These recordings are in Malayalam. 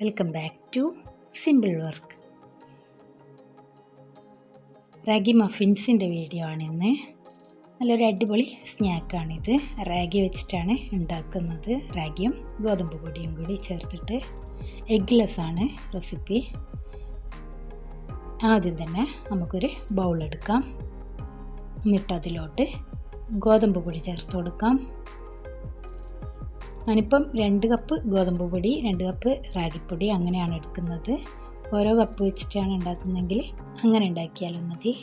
Welcome back to simple work. Ragi മഫിൻസിൻ്റെ വീഡിയോ ആണിന്ന്. നല്ലൊരു അടിപൊളി സ്നാക്കാണിത്. റാഗി വെച്ചിട്ടാണ് ഉണ്ടാക്കുന്നത്. റാഗിയും ഗോതമ്പ് പൊടിയും കൂടി ചേർത്തിട്ട് എഗ്ലെസ് ആണ് റെസിപ്പി. ആദ്യം തന്നെ നമുക്കൊരു ബൗൾ എടുക്കാം. എന്നിട്ട് അതിലോട്ട് ഗോതമ്പ് പൊടി ചേർത്ത് കൊടുക്കാം. ഞാനിപ്പം 2 കപ്പ് ഗോതമ്പ് പൊടി 2 കപ്പ് റാഗിപ്പൊടി അങ്ങനെയാണ് എടുക്കുന്നത്. ഓരോ കപ്പ് വെച്ചിട്ടാണ് ഉണ്ടാക്കുന്നതെങ്കിൽ അങ്ങനെ ഉണ്ടാക്കിയാലും മതി.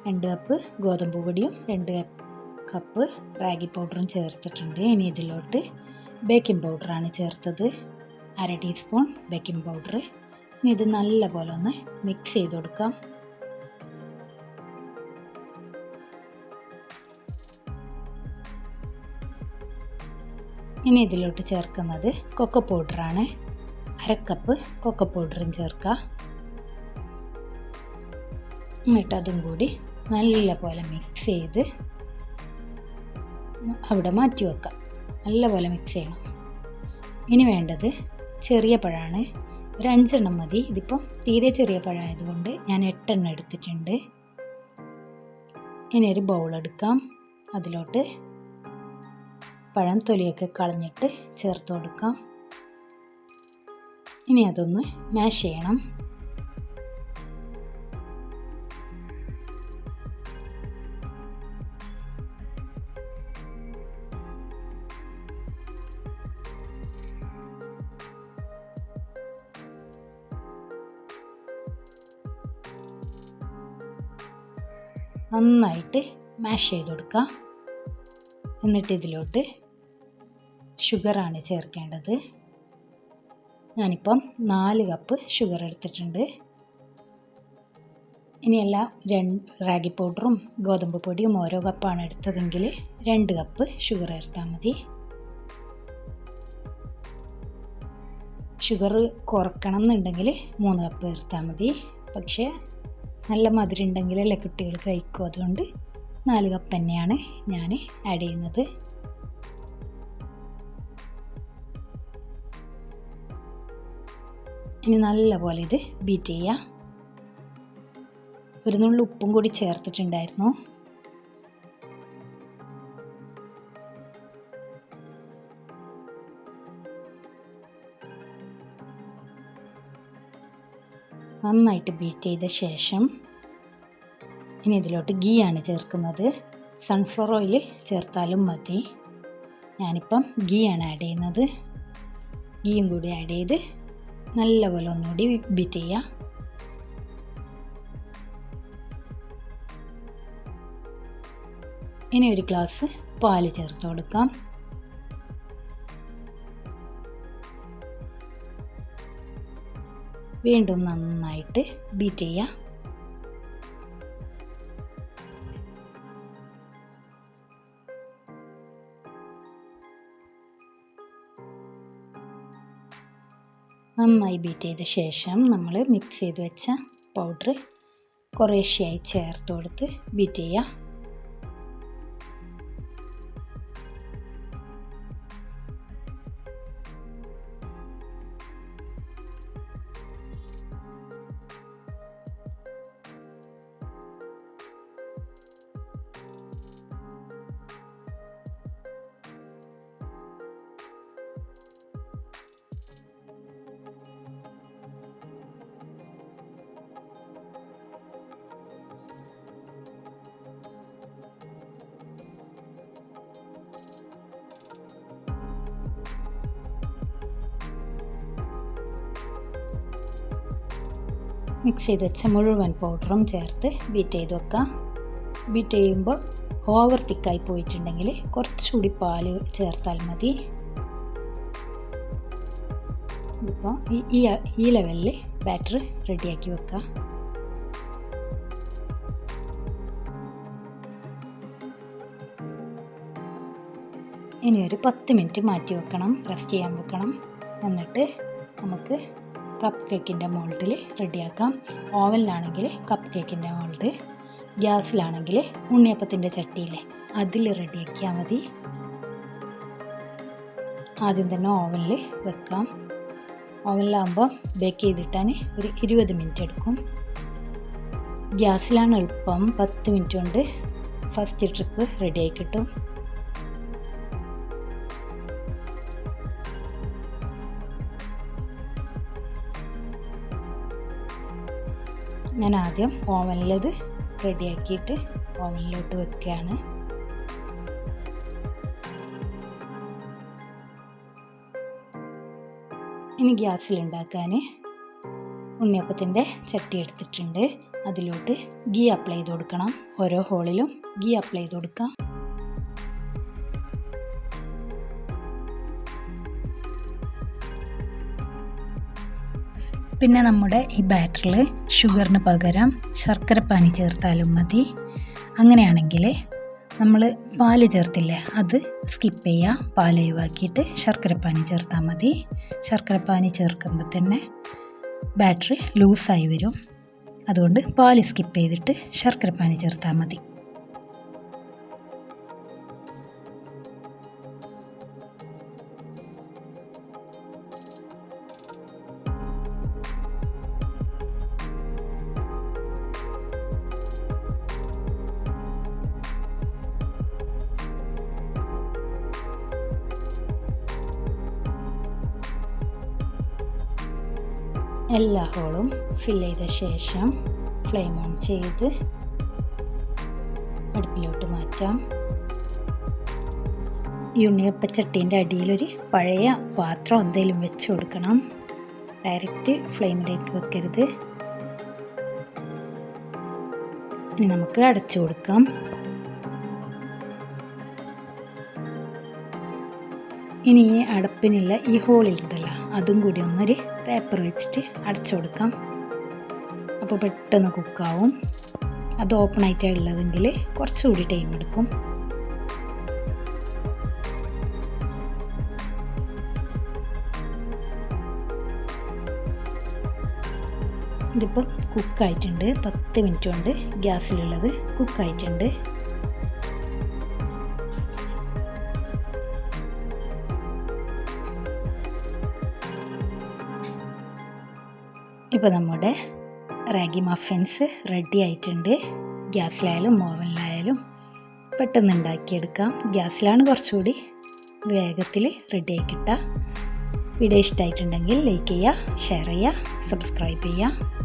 രണ്ട് കപ്പ് ഗോതമ്പ് പൊടിയും 2 കപ്പ് റാഗി പൗഡറും ചേർത്തിട്ടുണ്ട്. ഇനി ഇതിലോട്ട് ബേക്കിംഗ് പൗഡറാണ് ചേർത്തത്, 1/2 ടീസ്പൂൺ ബേക്കിംഗ് പൗഡർ. ഇനി ഇത് നല്ലപോലെ ഒന്ന് മിക്സ് ചെയ്ത് കൊടുക്കാം. ഇനി ഇതിലോട്ട് ചേർക്കുന്നത് കൊക്കോ പൗഡറാണ്, 1/2 കപ്പ് കൊക്കോ പൗഡറും ചേർക്കുക. എന്നിട്ട് അതും കൂടി നല്ലപോലെ മിക്സ് ചെയ്ത് അവിടെ മാറ്റി വെക്കാം. നല്ലപോലെ മിക്സ് ചെയ്യണം. ഇനി വേണ്ടത് ചെറിയ പഴമാണ്, ഒരു 5 എണ്ണം മതി. ഇതിപ്പോൾ തീരെ ചെറിയ പഴമായതുകൊണ്ട് ഞാൻ 8 എണ്ണം എടുത്തിട്ടുണ്ട്. ഇനി ഒരു ബൗൾ എടുക്കാം. അതിലോട്ട് പഴം തൊലിയൊക്കെ കളഞ്ഞിട്ട് ചേർത്ത് കൊടുക്കാം. ഇനി അതൊന്ന് മാഷ് ചെയ്യണം. നന്നായിട്ട് മാഷ് ചെയ്ത് കൊടുക്കാം. എന്നിട്ട് ഇതിലോട്ട് ഷുഗറാണ് ചേർക്കേണ്ടത്. ഞാനിപ്പം 4 കപ്പ് ഷുഗർ എടുത്തിട്ടുണ്ട്. ഇനിയെല്ലാം റാഗി പൗഡറും ഗോതമ്പ് പൊടിയും ഓരോ കപ്പാണ് എടുത്തതെങ്കിൽ 2 കപ്പ് ഷുഗർ എടുത്താൽ മതി. ഷുഗർ കുറക്കണം എന്നുണ്ടെങ്കിൽ 3 കപ്പ് എടുത്താൽ മതി. പക്ഷേ നല്ല മധുരം ഉണ്ടെങ്കിലല്ലേ കുട്ടികൾ കഴിക്കും, അതുകൊണ്ട് 4 കപ്പ് തന്നെയാണ് ഞാൻ ആഡ് ചെയ്യുന്നത്. ഇനി നല്ലപോലെ ഇത് ബീറ്റ് ചെയ്യുക. ഒരു നുള്ളു ഉപ്പും കൂടി ചേർത്തിട്ടുണ്ടായിരുന്നു. നന്നായിട്ട് ബീറ്റ് ചെയ്ത ശേഷം ഇനി ഇതിലോട്ട് ഗീ ആണ് ചേർക്കുന്നത്. സൺഫ്ലവർ ഓയിൽ ചേർത്താലും മതി. ഞാനിപ്പം ഗീ ആണ് ആഡ് ചെയ്യുന്നത്. ഗീയും കൂടി ആഡ് ചെയ്ത് നല്ലപോലെ ഒന്നുകൂടി ബീറ്റ് ചെയ്യുക. ഇനി ഒരു ഗ്ലാസ് പാല് ചേർത്ത് കൊടുക്കാം. വീണ്ടും നന്നായിട്ട് ബീറ്റ് ചെയ്യുക. നന്നായി ബീറ്റ് ചെയ്ത ശേഷം നമ്മൾ മിക്സ് ചെയ്ത് വെച്ച പൗഡർ കുറേശ്ശെയായി ചേർത്ത് കൊടുത്ത് ബീറ്റ് ചെയ്യുക. മിക്സ് ചെയ്ത് വെച്ച മുഴുവൻ പൗഡറും ചേർത്ത് ബീറ്റ് ചെയ്ത് വെക്കാം. ബീറ്റ് ചെയ്യുമ്പോൾ ഓവർ തിക്കായി പോയിട്ടുണ്ടെങ്കിൽ കുറച്ചുകൂടി പാല് ചേർത്താൽ മതി. ഇപ്പോൾ ഈ ലെവലിൽ ബാറ്റർ റെഡിയാക്കി വെക്കാം. ഇനി ഒരു 10 മിനിറ്റ് മാറ്റി വെക്കണം, റെസ്റ്റ് ചെയ്യാൻ വെക്കണം. എന്നിട്ട് നമുക്ക് കപ്പ് കേക്കിൻ്റെ മോൾഡിൽ റെഡിയാക്കാം. ഓവനിലാണെങ്കിൽ കപ്പ് കേക്കിൻ്റെ മോൾഡ്, ഗ്യാസിലാണെങ്കിൽ ഉണ്ണിയപ്പത്തിൻ്റെ ചട്ടിയില്ലേ അതിൽ റെഡിയാക്കിയാൽ മതി. ആദ്യം തന്നെ ഓവനിൽ വെക്കാം. ഓവനിലാകുമ്പോൾ ബേക്ക് ചെയ്തിട്ടാൻ ഒരു 20 മിനിറ്റ് എടുക്കും. ഗ്യാസിലാണ് എളുപ്പം. 10 മിനിറ്റ് കൊണ്ട് ഫസ്റ്റ് ട്രിപ്പ് റെഡിയായി കിട്ടും. ഞാൻ ആദ്യം ഓവനിലത് റെഡിയാക്കിയിട്ട് ഓവനിലോട്ട് വെക്കുകയാണ്. ഇനി ഗ്യാസിലുണ്ടാക്കാൻ ഉണ്ണിയപ്പത്തിൻ്റെ ചട്ടി എടുത്തിട്ടുണ്ട്. അതിലോട്ട് ഗീ അപ്ലൈ ചെയ്ത് കൊടുക്കണം. ഓരോ ഹോളിലും ഗീ അപ്ലൈ ചെയ്ത് കൊടുക്കാം. പിന്നെ നമ്മുടെ ഈ ബാറ്ററിൽ ഷുഗറിന് പകരം ശർക്കരപ്പാനി ചേർത്താലും മതി. അങ്ങനെയാണെങ്കിൽ നമ്മൾ പാല് ചേർത്തില്ലേ, അത് സ്കിപ്പ് ചെയ്യുക. പാൽ ഒഴിവാക്കിയിട്ട് ശർക്കരപ്പാനി ചേർത്താൽ മതി. ശർക്കരപ്പാനി ചേർക്കുമ്പോൾ തന്നെ ബാറ്ററി ലൂസായി വരും. അതുകൊണ്ട് പാല് സ്കിപ്പ് ചെയ്തിട്ട് ശർക്കരപ്പാനി ചേർത്താൽ മതി. എല്ലാ ഹോളും ഫില്ല് ചെയ്ത ശേഷം ഫ്ലെയിം ഓൺ ചെയ്ത് അടുപ്പിലോട്ട് മാറ്റാം. ഈ ഉണ്ണിയപ്പച്ചട്ടീൻ്റെ അടിയിലൊരു പഴയ പാത്രം എന്തെങ്കിലും വെച്ച് കൊടുക്കണം. ഡയറക്റ്റ് ഫ്ലെയിമിലേക്ക് വെക്കരുത്. ഇനി നമുക്ക് അടച്ചു കൊടുക്കാം. ഇനി ഈ അടപ്പിനുള്ള ഈ ഹോളുണ്ടല്ലോ, അതും കൂടി ഒന്നൊരു പേപ്പർ വെച്ചിട്ട് അടച്ചു കൊടുക്കാം. അപ്പോൾ പെട്ടെന്ന് കുക്കാവും. അത് ഓപ്പൺ ആയിട്ടാണ് ഉള്ളതെങ്കിൽ കുറച്ചുകൂടി ടൈം എടുക്കും. ഇതിപ്പോൾ കുക്കായിട്ടുണ്ട്. 10 മിനിറ്റ് കൊണ്ട് ഗ്യാസിലുള്ളത് കുക്കായിട്ടുണ്ട്. ഇപ്പോൾ നമ്മുടെ റാഗി മഫിൻസ് റെഡി ആയിട്ടുണ്ട്. ഗ്യാസിലായാലും ഓവനിലായാലും പെട്ടെന്ന് ഉണ്ടാക്കിയെടുക്കാം. ഗ്യാസിലാണ് കുറച്ചുകൂടി വേഗത്തിൽ റെഡിയായി കിട്ടുക. വീഡിയോ ഇഷ്ടമായിട്ടുണ്ടെങ്കിൽ ലൈക്ക് ചെയ്യുക, ഷെയർ ചെയ്യുക, സബ്സ്ക്രൈബ് ചെയ്യുക.